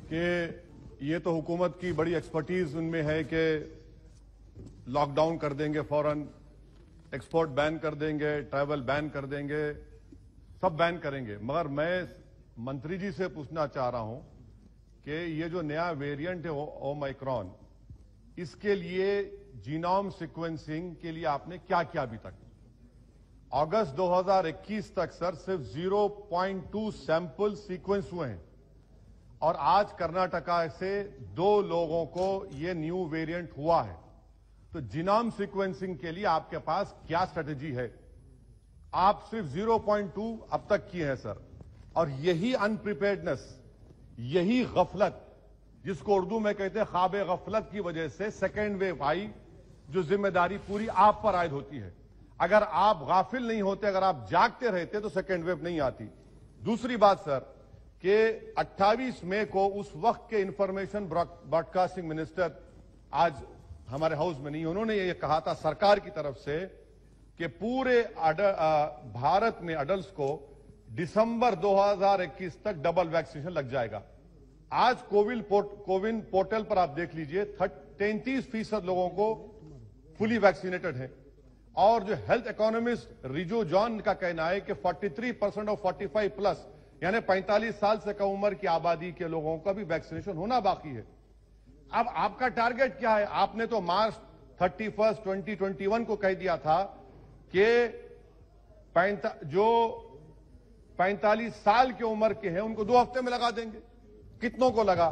कि ये तो हुकूमत की बड़ी एक्सपर्टीज उनमें है कि लॉकडाउन कर देंगे फौरन, एक्सपोर्ट बैन कर देंगे, ट्रैवल बैन कर देंगे, सब बैन करेंगे। मगर मैं मंत्री जी से पूछना चाह रहा हूं कि ये जो नया वेरिएंट है ओमाइक्रॉन, इसके लिए जीनोम सीक्वेंसिंग के लिए आपने क्या किया अभी तक? अगस्त 2021 तक सर सिर्फ 0.2 सैंपल सीक्वेंस हुए हैं और आज कर्नाटका से 2 लोगों को ये न्यू वेरिएंट हुआ है। तो जीनोम सीक्वेंसिंग के लिए आपके पास क्या स्ट्रेटेजी है? आप सिर्फ 0.2 अब तक किए हैं सर, और यही अनप्रिपेयर्डनेस, यही गफलत, जिसको उर्दू में कहते हैं ख्वाब गफलत की वजह से सेकेंड वेव आई, जो जिम्मेदारी पूरी आप पर आयद होती है। अगर आप गाफिल नहीं होते, अगर आप जागते रहते तो सेकेंड वेव नहीं आती। दूसरी बात सर कि 28 मई को उस वक्त के इंफॉर्मेशन ब्रॉडकास्टिंग मिनिस्टर आज हमारे हाउस में नहीं, उन्होंने ये कहा था सरकार की तरफ से कि पूरे भारत में अडल्ट को दिसंबर 2021 तक डबल वैक्सीनेशन लग जाएगा। आज कोविन पोर्टल पर आप देख लीजिए 33% लोगों को फुली वैक्सीनेटेड है, और जो हेल्थ इकोनॉमिस्ट रिजो जॉन का कहना है कि 43% ऑफ 45 प्लस यानी 45 साल से कम उम्र की आबादी के लोगों का भी वैक्सीनेशन होना बाकी है। अब आपका टारगेट क्या है? आपने तो मार्च 31, 2021 को कह दिया था कि जो 45 साल की उम्र के हैं उनको 2 हफ्ते में लगा देंगे। कितनों को लगा?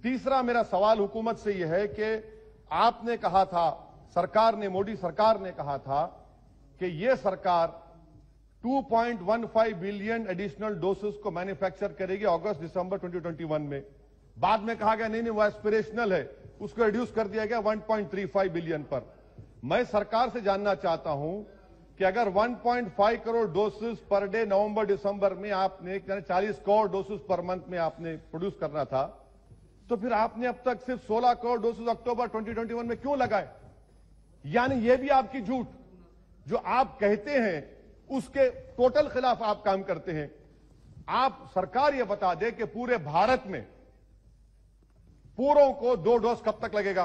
तीसरा मेरा सवाल हुकूमत से यह है कि आपने कहा था, सरकार ने, मोदी सरकार ने कहा था कि यह सरकार 2.15 बिलियन एडिशनल डोसेस को मैन्युफैक्चर करेगी अगस्त दिसंबर 2021 में। बाद में कहा गया नहीं वो एस्पिरेशनल है, उसको रिड्यूस कर दिया गया 1.35 बिलियन पर। मैं सरकार से जानना चाहता हूं कि अगर 1.5 करोड़ डोसेस पर डे नवंबर दिसंबर में आपने 40 करोड़ डोसेस पर मंथ में आपने प्रोड्यूस करना था, तो फिर आपने अब तक सिर्फ 16 करोड़ डोसेस अक्टूबर 2021 में क्यों लगाए? यानी यह भी आपकी झूठ, जो आप कहते हैं उसके टोटल खिलाफ आप काम करते हैं। आप सरकार यह बता दे कि पूरे भारत में पूरों को 2 डोज कब तक लगेगा?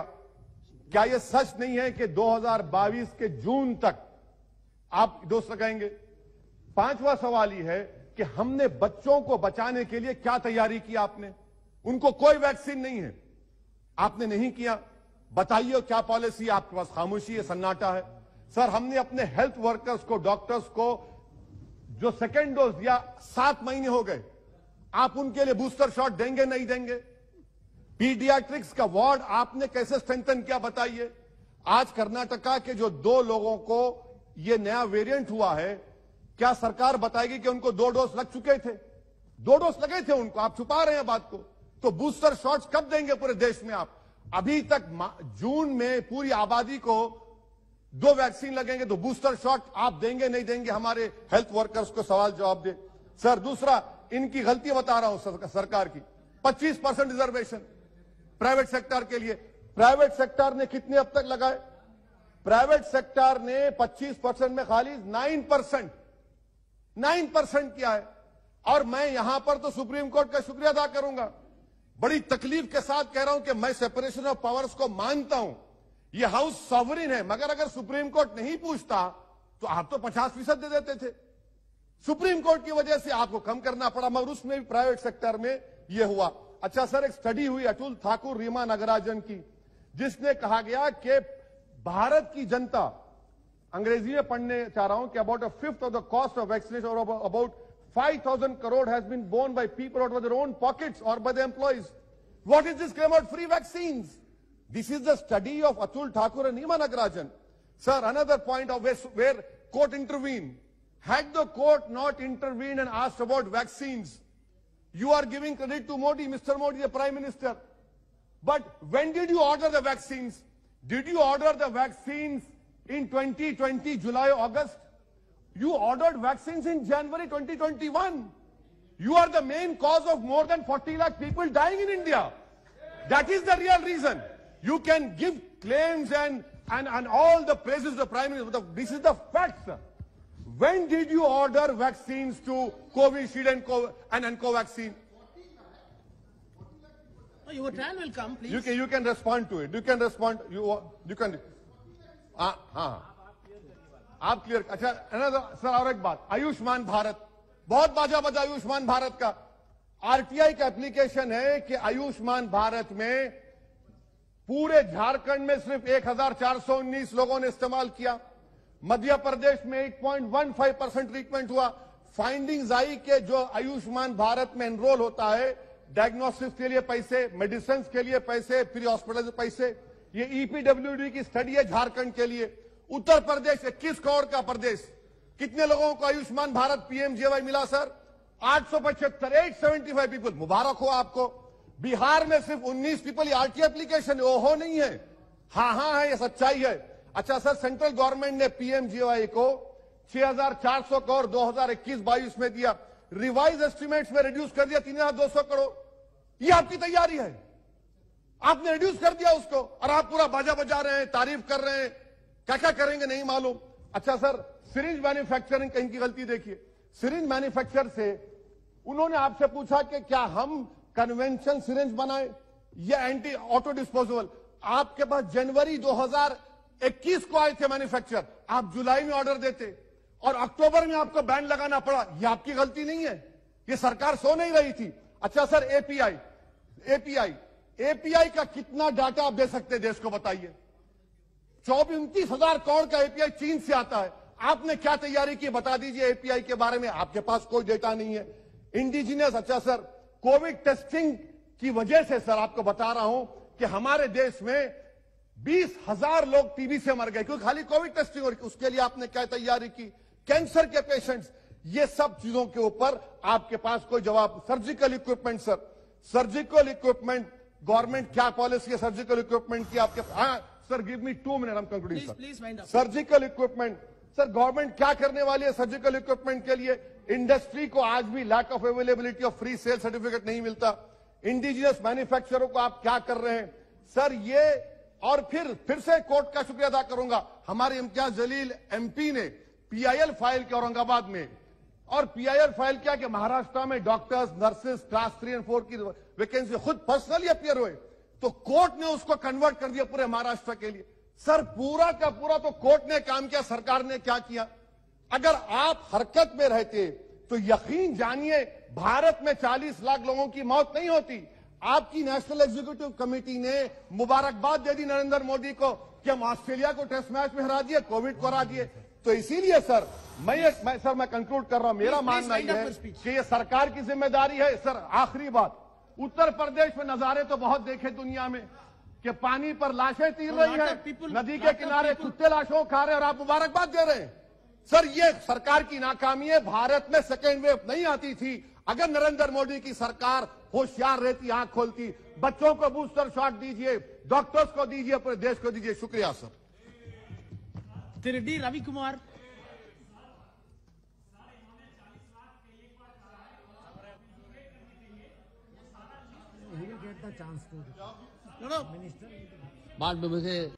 क्या यह सच नहीं है कि 2022 के जून तक आप डोज लगाएंगे? 5वां सवाल यह है कि हमने बच्चों को बचाने के लिए क्या तैयारी की आपने? उनको कोई वैक्सीन नहीं है, आपने नहीं किया। बताइए क्या पॉलिसी? आपके पास खामोशी है, सन्नाटा है। सर हमने अपने हेल्थ वर्कर्स को, डॉक्टर्स को जो सेकेंड डोज दिया 7 महीने हो गए, आप उनके लिए बूस्टर शॉट देंगे नहीं देंगे? पीडियाट्रिक्स का वार्ड आपने कैसे स्ट्रेंथन किया बताइए? आज कर्नाटका के जो 2 लोगों को ये नया वेरिएंट हुआ है, क्या सरकार बताएगी कि उनको 2 डोज लग चुके थे? 2 डोज लगे थे उनको, आप छुपा रहे हैं बात को। तो बूस्टर शॉट्स कब देंगे पूरे देश में आप? अभी तक जून में पूरी आबादी को 2 वैक्सीन लगेंगे, तो बूस्टर शॉट आप देंगे नहीं देंगे? हमारे हेल्थ वर्कर्स को सवाल जवाब दे। सर दूसरा, इनकी गलती बता रहा हूं सरकार की, 25% रिजर्वेशन प्राइवेट सेक्टर के लिए। प्राइवेट सेक्टर ने कितने अब तक लगाए? प्राइवेट सेक्टर ने 25% में खाली 9% किया है। और मैं यहां पर तो सुप्रीम कोर्ट का शुक्रिया अदा करूंगा, बड़ी तकलीफ के साथ कह रहा हूं कि मैं सेपरेशन ऑफ पावर्स को मानता हूं, यह हाउस सॉवरिन है, मगर अगर सुप्रीम कोर्ट नहीं पूछता तो आप तो 50% दे देते थे। सुप्रीम कोर्ट की वजह से आपको कम करना पड़ा, मगर उसमें भी प्राइवेट सेक्टर में यह हुआ। अच्छा सर, एक स्टडी हुई अतुल ठाकुर, रीमा नागराजन की, जिसने कहा गया कि भारत की जनता, अंग्रेजी में पढ़ने चाह रहा हूं, कि about 1/5 of the cost of vaccination और about 5,000 crore has been borne by people out of their own pockets or by the employees. What is this claim about free vaccines? This is the study of Atul Thakur and Nima Nagarajan. Sir, another point of where court intervened. Had the court not intervened and asked about vaccines, you are giving credit to Modi, Mr. Modi, the Prime Minister. But when did you order the vaccines? Did you order the vaccines in 2020, July, August? You ordered vaccines in January 2021. You are the main cause of more than 40 lakh people dying in India. That is the real reason. You can give claims and all the praises to the Prime Minister, but this is the fact, sir. When did you order vaccines to Covishield and Covaxin? Your turn will come, please. You can respond to it. You can respond. You can. हाँ आप clear. अच्छा sir और एक बात, आयुष्मान भारत, बहुत बाजा बजा आयुष्मान भारत का. आरटीआई का एप्लीकेशन है कि आयुष्मान भारत में पूरे झारखंड में सिर्फ 1419 लोगों ने इस्तेमाल किया. मध्य प्रदेश में 8.15% ट्रीटमेंट हुआ. फाइंडिंग्स आई कि जो आयुष्मान भारत में एनरोल होता है, डायग्नोस्टिक्स के लिए पैसे, मेडिसिन के लिए पैसे, प्री हॉस्पिटल पैसे, ये ईपीडब्ल्यूडी की स्टडी है झारखंड के लिए. उत्तर प्रदेश 21 करोड़ का प्रदेश, कितने लोगों को आयुष्मान भारत पीएमजेवाई मिला सर? 875, 875 पीपल. मुबारक हो आपको. बिहार में सिर्फ 19 पीपल. ये आरटीआई एप्लीकेशन ओहो नहीं है, हाँ है, ये सच्चाई है. अच्छा सर, सेंट्रल गवर्नमेंट ने पीएमजेवाई को 6400 करोड़ 2021-22 में दिया. रिवाइज एस्टिमेट्स में रिड्यूस कर दिया 3200 करोड़. ये आपकी तैयारी है, आपने रिड्यूस कर दिया उसको, और आप पूरा बाजा बजा रहे हैं, तारीफ कर रहे हैं. क्या क्या करेंगे नहीं मालूम. अच्छा सर, सिरिंज मैन्युफैक्चरिंग कहीं की गलती देखिए. सिरिंज मैन्युफैक्चर से उन्होंने आपसे पूछा कि क्या हम कन्वेंशन सिरिंज बनाए या एंटी ऑटो डिस्पोजेबल. आपके पास जनवरी 2021 को आए थे मैन्युफैक्चर, आप जुलाई में ऑर्डर देते और अक्टूबर में आपको बैन लगाना पड़ा. यह आपकी गलती नहीं है, यह सरकार सो नहीं रही थी. अच्छा सर, एपीआई का कितना डाटा आप दे सकते देश को बताइए? 29,000 करोड़ का एपीआई चीन से आता है. आपने क्या तैयारी की बता दीजिए एपीआई के बारे में. आपके पास कोई डेटा नहीं है. इंडिजिनियस. अच्छा सर, कोविड टेस्टिंग की वजह से सर आपको बता रहा हूं कि हमारे देश में 20,000 लोग टीबी से मर गए क्योंकि खाली कोविड टेस्टिंग. और उसके लिए आपने क्या तैयारी की? कैंसर के पेशेंट्स, ये सब चीजों के ऊपर आपके पास कोई जवाब. Surgical equipment sir, surgical equipment, government क्या पॉलिसी है सर्जिकल इक्विपमेंट की आपके? हाँ सर, गिव मी 2 मिनट, हम concluding sir. Surgical equipment sir, government क्या करने वाली है सर्जिकल इक्विपमेंट के लिए? इंडस्ट्री को आज भी lack of availability of free sale certificate नहीं मिलता. इंडिजिनियस मैन्युफैक्चररों को आप क्या कर रहे हैं सर? ये और फिर से कोर्ट का शुक्रिया अदा करूंगा. हमारे इम्तियाज जलील एमपी ने पीआईएल फाइल किया औरंगाबाद में, और पीआईएल फाइल किया कि महाराष्ट्र में डॉक्टर्स, नर्सेस क्लास 3 और 4 की वैकेंसी खुद पर्सनली अपियर हुए, तो कोर्ट ने उसको कन्वर्ट कर दिया पूरे महाराष्ट्र के लिए. सर पूरा का पूरा तो कोर्ट ने काम किया, सरकार ने क्या किया? अगर आप हरकत में रहते तो यकीन जानिए भारत में 40 लाख लोगों की मौत नहीं होती. आपकी नेशनल एग्जीक्यूटिव कमेटी ने मुबारकबाद दे दी नरेंद्र मोदी को कि हम ऑस्ट्रेलिया को टेस्ट मैच में हरा दिए, कोविड को हरा दिए. तो इसीलिए सर मैं कंक्लूड कर रहा हूं. मेरा मानना यह है कि ये सरकार की जिम्मेदारी है. सर आखिरी बात, उत्तर प्रदेश में नजारे तो बहुत देखे दुनिया में कि पानी पर लाशें तीर रही है, नदी के किनारे कुत्ते लाशों खा रहे हैं और आप मुबारकबाद दे रहे हैं. सर ये सरकार की नाकामी है. भारत में सेकेंड वेव नहीं आती थी. अगर नरेंद्र मोदी की सरकार होशियार रहती, आंख खोलती, बच्चों को बूस्टर शॉट दीजिए, डॉक्टर्स को दीजिए, पूरे देश को दीजिए. शुक्रिया सर. तिरडी Ravi Kumar. He will get the chance to. No. Minister. बाद में मुझे